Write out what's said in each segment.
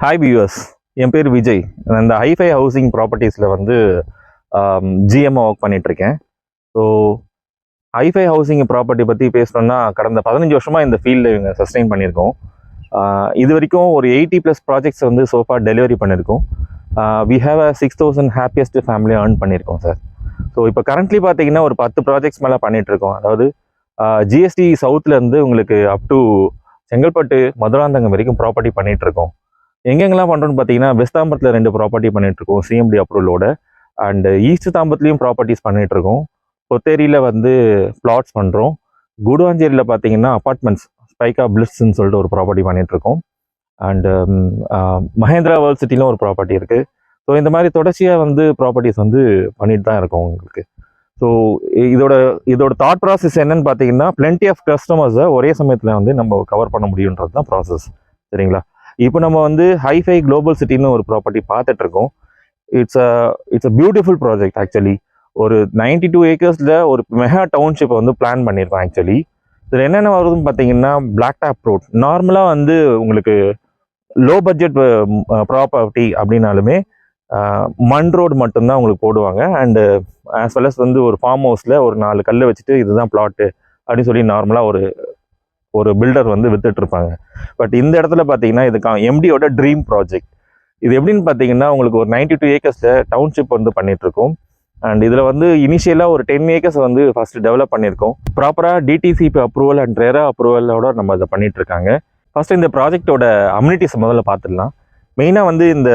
Hi viewers, என் பேர் விஜய். நான் இந்த ஹைஃபை ஹவுசிங் ப்ராப்பர்ட்டிஸில் வந்து ஜிஎம்மாக ஒர்க் பண்ணிகிட்ருக்கேன். ஸோ ஹைஃபை ஹவுசிங் ப்ராப்பர்ட்டி பற்றி பேசணுன்னா கடந்த 15 வருஷமாக இந்த ஃபீல்டில் இவங்க சஸ்டெயின் பண்ணியிருக்கோம். இது வரைக்கும் ஒரு 80+ ப்ராஜெக்ட்ஸ் வந்து சோஃபா டெலிவரி பண்ணியிருக்கோம். We have a 6,000 happiest family earn பண்ணியிருக்கோம் சார். ஸோ இப்போ கரண்ட்லி பார்த்தீங்கன்னா ஒரு 10 ப்ராஜெக்ட்ஸ் மேலே பண்ணிகிட்ருக்கோம். அதாவது ஜிஎஸ்டி சவுத்துலேருந்து உங்களுக்கு அப் டு செங்கல்பட்டு மதுராந்தகம் வரைக்கும் ப்ராப்பர்ட்டி பண்ணிகிட்ருக்கோம். எங்கெங்கெல்லாம் பண்ணுறோன்னு பார்த்தீங்கன்னா, வெஸ்ட் தாம்பரத்தில் 2 ப்ராப்பர்ட்டி பண்ணிகிட்ருக்கோம் சிஎம்டி அப்ரூவலோட. அண்ட் ஈஸ்ட் தாம்பரத்துலேயும் ப்ராப்பர்ட்டிஸ் பண்ணிகிட்ருக்கோம். கொத்தேரியில் வந்து பிளாட்ஸ் பண்ணுறோம். கூடுவாஞ்சேரியில் பார்த்தீங்கன்னா அப்பார்ட்மெண்ட்ஸ் ஸ்பைக்கா பிளிஸ்ன்னு சொல்லிட்டு ஒரு ப்ராப்பர்ட்டி பண்ணிகிட்ருக்கோம். அண்டு மஹேந்திரா வேர்ல்ட் சிட்டிலும் ஒரு ப்ராப்பர்ட்டி இருக்குது. ஸோ இந்த மாதிரி தொடர்ச்சியாக வந்து ப்ராப்பர்ட்டிஸ் வந்து பண்ணிட்டு தான் இருக்கோம் உங்களுக்கு. ஸோ இதோட தாட் ப்ராசஸ் என்னன்னு பார்த்தீங்கன்னா, பிளென்டி ஆஃப் கஸ்டமர்ஸை ஒரே சமயத்தில் வந்து நம்ம கவர் பண்ண முடியுன்றது தான் ப்ராசஸ். சரிங்களா? இப்போ நம்ம வந்து ஹைஃபை குளோபல் சிட்டின்னு ஒரு ப்ராப்பர்ட்டி பார்த்துட்ருக்கோம். It's a beautiful project actually. ஒரு 92 ஏக்கர்ஸில் ஒரு மெகா டவுன்ஷிப்பை வந்து பிளான் பண்ணியிருக்கோம் ஆக்சுவலி. இதில் என்னென்ன வருதுன்னு பார்த்தீங்கன்னா, பிளாக் டாப் ரோட். நார்மலாக வந்து உங்களுக்கு லோ பட்ஜெட் ப்ராப்பர்ட்டி அப்படின்னாலுமே மண் ரோடு மட்டும்தான் உங்களுக்கு போடுவாங்க. அண்டு ஆஸ் வெல் அஸ் வந்து ஒரு ஃபார்ம் ஹவுஸில் ஒரு 4 கல் வச்சுட்டு இதுதான் பிளாட்டு அப்படின்னு சொல்லி நார்மலாக ஒரு பில்டர் வந்து வித்துட்டு இருப்பாங்க. பட் இந்த இடத்துல பார்த்தீங்கன்னா இது எம்டியோட ட்ரீம் ப்ராஜெக்ட். இது எப்படின்னு பார்த்தீங்கன்னா, உங்களுக்கு ஒரு 92 ஏக்கர்ஸில் டவுன்ஷிப் வந்து பண்ணிகிட்ருக்கோம். அண்ட் இதில் வந்து இனிஷியலாக ஒரு 10 ஏக்கர்ஸ் வந்து ஃபஸ்ட்டு டெவலப் பண்ணியிருக்கோம். ப்ராப்பராக டிடிசிபி அப்ரூவல் அண்ட் ரெரா அப்ரூவலோட நம்ம அதை பண்ணிகிட்ருக்காங்க. ஃபஸ்ட்டு இந்த ப்ராஜெக்டோட அம்யூனிட்டிஸ் முதல்ல பார்த்துடலாம். மெயினாக வந்து இந்த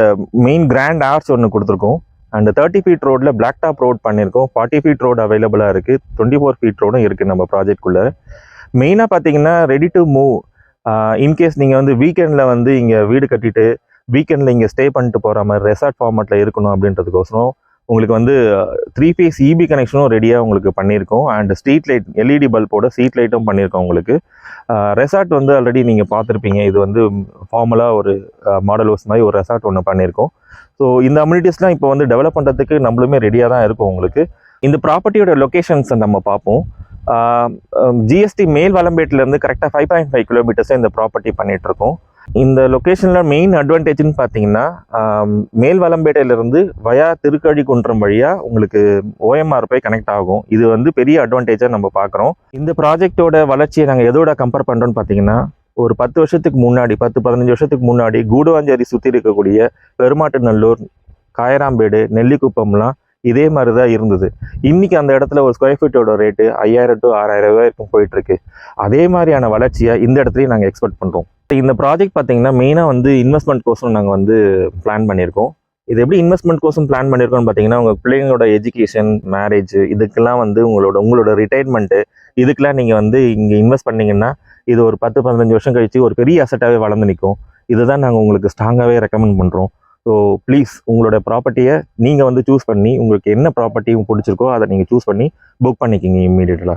மெயின் கிராண்ட் ஆர்ச் ஒன்று கொடுத்துருக்கோம். அண்ட் 30 ஃபீட் ரோடில் பிளாக் டாப் ரோட் பண்ணியிருக்கோம். 40 ஃபீட் ரோடு அவைலபிளாக இருக்குது. 24 ஃபீட் ரோடும் இருக்குது நம்ம ப்ராஜெக்ட்குள்ளே. மெயினாக பார்த்தீங்கன்னா ரெடி டு மூவ். இன்கேஸ் நீங்கள் வந்து வீக்கெண்டில் வந்து இங்கே வீடு கட்டிட்டு வீக்கெண்டில் இங்கே ஸ்டே பண்ணிட்டு போகிற மாதிரி ரெசார்ட் ஃபார்மேட்டில் இருக்கணும் அப்படின்றதுக்கோசரம் உங்களுக்கு வந்து 3 ஃபேஸ் இபி கனெக்ஷனும் ரெடியாக உங்களுக்கு பண்ணியிருக்கோம். அண்ட் ஸ்ட்ரீட் லைட் எல்இடி பல்போட ஸ்ட்ரீட் லைட்டும் பண்ணியிருக்கோம் உங்களுக்கு. ரெசார்ட் வந்து ஆல்ரெடி நீங்கள் பார்த்துருப்பீங்க. இது வந்து ஃபார்மலாக ஒரு மாடல் ஹவுஸ் மாதிரி ஒரு ரெசார்ட் ஒன்று பண்ணியிருக்கோம். ஸோ இந்த அம்யூனிட்டிஸ்லாம் இப்போ வந்து டெவலப் பண்ணுறதுக்கு நம்மளுமே ரெடியாக தான் இருக்கும் உங்களுக்கு. இந்த ப்ராப்பர்ட்டியோட லொக்கேஷன்ஸை நம்ம பார்ப்போம். ஜிஎஸ்டி மேல் வலம்பேட்டிலேருந்து கரெக்டாக 5.5 கிலோமீட்டர்ஸ் இந்த ப்ராப்பர்ட்டி பண்ணிகிட்ருக்கோம். இந்த லொக்கேஷனில் மெயின் அட்வான்டேஜ்னு பார்த்தீங்கன்னா, மேல் வலம்பேட்டையிலேருந்து வயா திருக்கழிக்குன்றம் வழியாக உங்களுக்கு ஓஎம்ஆர் போய் கனெக்ட் ஆகும். இது வந்து பெரிய அட்வான்டேஜாக நம்ம பார்க்குறோம். இந்த ப்ராஜெக்டோட வளர்ச்சியை நாங்கள் எதோட கம்பேர் பண்ணுறோன்னு பார்த்தீங்கன்னா, ஒரு 10 வருஷத்துக்கு முன்னாடி 10-15 வருஷத்துக்கு முன்னாடி கூடுவாஞ்சேரி சுற்றி இருக்கக்கூடிய பெருமாட்டுநல்லூர், காயராம்பேடு, நெல்லிக்குப்பம்லாம் இதே மாதிரி தான் இருந்தது. இன்றைக்கி அந்த இடத்துல ஒரு ஸ்கொயர் ஃபீட்டோட ரேட்டு 5,000 to 6,000 வரைக்கும் போயிட்டுருக்கு. அதே மாதிரியான வளர்ச்சியை இந்த இடத்துலையும் நாங்கள் எக்ஸ்பெக்ட் பண்ணுறோம். இந்த ப்ராஜெக்ட் பார்த்தீங்கன்னா மெயினாக வந்து இன்வெஸ்ட்மெண்ட் கோசம் நாங்கள் வந்து பிளான் பண்ணியிருக்கோம். இது எப்படி இன்வெஸ்ட்மெண்ட் கோசம் பிளான் பண்ணியிருக்கோம்னு பார்த்தீங்கன்னா, உங்கள் பிள்ளைங்களோட எஜுகேஷன், மேரேஜ், இதுக்கெல்லாம் வந்து உங்களோட ரிட்டைர்மெண்ட்டு, இதுக்கெல்லாம் நீங்கள் வந்து இங்கே இன்வெஸ்ட் பண்ணிங்கன்னா இது ஒரு 10-15 வருஷம் கழித்து ஒரு பெரிய அசட்டாகவே வளர்ந்து நிற்கும். இதுதான் நாங்கள் உங்களுக்கு ஸ்ட்ராங்காகவே ரெக்கமெண்ட் பண்ணுறோம். ஸோ ப்ளீஸ் உங்களோட ப்ராப்பர்ட்டியை நீங்கள் வந்து சூஸ் பண்ணி உங்களுக்கு என்ன ப்ராப்பர்ட்டி பிடிச்சிருக்கோ அதை நீங்கள் சூஸ் பண்ணி புக் பண்ணிக்கிங்க இம்மீடியட்டாக.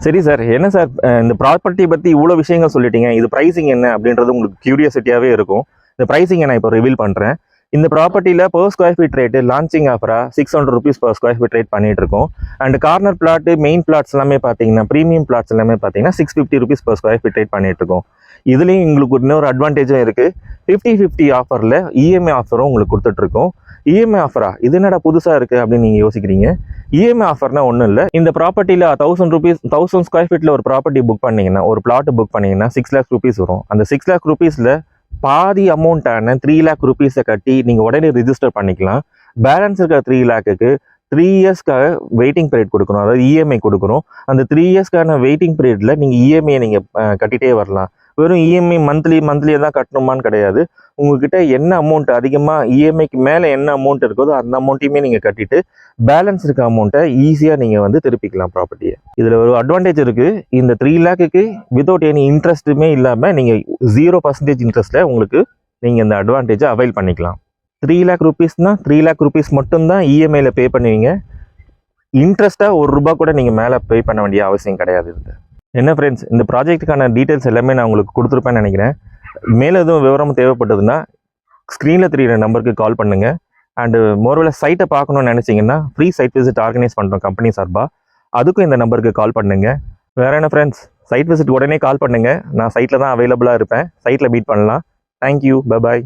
சரி சார், என்ன சார் இந்த ப்ராப்பர்ட்டி பற்றி இவ்வளோ விஷயங்கள் சொல்லிட்டீங்க, இது ப்ரைஸிங் என்ன அப்படின்றது உங்களுக்கு க்யூரியாசிட்டியாகவே இருக்கும். இந்த ப்ரைஸிங்கை நான் இப்போ ரிவீல் பண்ணுறேன். இந்த ப்ராப்பர்ட்டியில் per square feet rate launching ஆஃபராக 600 rupees per square feet rate பண்ணிகிட்டு இருக்கோம். And corner plot, main plots எல்லாமே பார்த்தீங்கன்னா, ப்ரீமியம் பிளாட்ஸ் எல்லாமே பார்த்தீங்கன்னா 650 rupees per square feet rate பண்ணிகிட்டு இருக்கோம். இதுலேயும் உங்களுக்கு இன்னொரு அட்வான்டேஜும் இருக்குது. 50-50 ஆஃபரில் இஎம்ஐ ஆஃபரும் உங்களுக்கு கொடுத்துட்ருக்கோம். இஎம்ஐ ஆஃபரா, இது என்னடா புதுசாக இருக்குது அப்படின்னு நீங்கள் யோசிக்கிறீங்க. இஎம்ஐ ஆஃபர்னா ஒன்றும் இல்லை. இந்த ப்ராப்பர்ட்டியில் 1000 ஸ்கொயர் ஃபீட்டில் ஒரு ப்ராப்பர்ட்டி புக் பண்ணிங்கன்னா, ஒரு பிளாட்டு புக் பண்ணிங்கன்னா 6 lakh rupees வரும். அந்த 6 lakh rupeesல பாதி அமௌண்ட்டான 3 lakh rupees கட்டி நீங்கள் உடனே ரிஜிஸ்டர் பண்ணிக்கலாம். பேலன்ஸ் இருக்கிற 3 lakhக்கு 3 yearsக்காக வெயிட்டிங் பீரியட் கொடுக்கணும், அதாவது இஎம்ஐ கொடுக்கணும். அந்த 3 yearsக்கான வெயிட்டிங் பீரியடில் நீங்கள் இஎம்ஐயை நீங்கள் கட்டிகிட்டே வரலாம். வெறும் இஎம்ஐ மந்த்லியே தான் கட்டணுமான்னு கிடையாது. உங்ககிட்ட என்ன அமௌண்ட் அதிகமாக இஎம்ஐக்கு மேலே என்ன அமௌண்ட் இருக்குதோ அந்த அமௌண்ட்டையுமே நீங்கள் கட்டிட்டு பேலன்ஸ் இருக்க அமௌண்ட்டை ஈஸியாக நீங்கள் வந்து திருப்பிக்கலாம் ப்ராப்பர்ட்டியை. இதில் ஒரு அட்வான்டேஜ் இருக்குது. இந்த 3 lakhக்கு வித்தவுட் எனி இன்ட்ரெஸ்ட்டுமே இல்லாமல் நீங்கள் 0% இன்ட்ரெஸ்ட்டில் உங்களுக்கு நீங்கள் இந்த அட்வான்டேஜை அவைல் பண்ணிக்கலாம். 3 lakh rupeesனால் 3 lakh rupees மட்டும்தான் இஎம்ஐயில் பே பண்ணுவீங்க. இன்ட்ரெஸ்ட்டாக ₹1 கூட நீங்கள் மேலே பே பண்ண வேண்டிய அவசியம் கிடையாது. என்ன ஃப்ரெண்ட்ஸ், இந்த ப்ராஜெக்ட்டுக்கான டீட்டெயில்ஸ் எல்லாமே நான் உங்களுக்கு கொடுத்துருப்பேன்னு நினைக்கிறேன். மேலே எதுவும் விவரம் தேவைப்பட்டதுன்னா ஸ்க்ரீனில் தெரியிற நம்பருக்கு கால் பண்ணுங்கள். அண்டு மோர்வேல சைட்டை பார்க்கணுன்னு நினச்சிங்கன்னா ஃப்ரீ சைட் விசிட் ஆர்கனைஸ் பண்ணுறோம் கம்பெனி சார்பாக. அதுக்கும் இந்த நம்பருக்கு கால் பண்ணுங்கள். வேறு என்ன ஃப்ரெண்ட்ஸ், சைட் விசிட் உடனே கால் பண்ணுங்கள். நான் சைட்டில் தான் அவைலபிளாக இருப்பேன். சைட்டில் மீட் பண்ணலாம். Thank you, bye bye.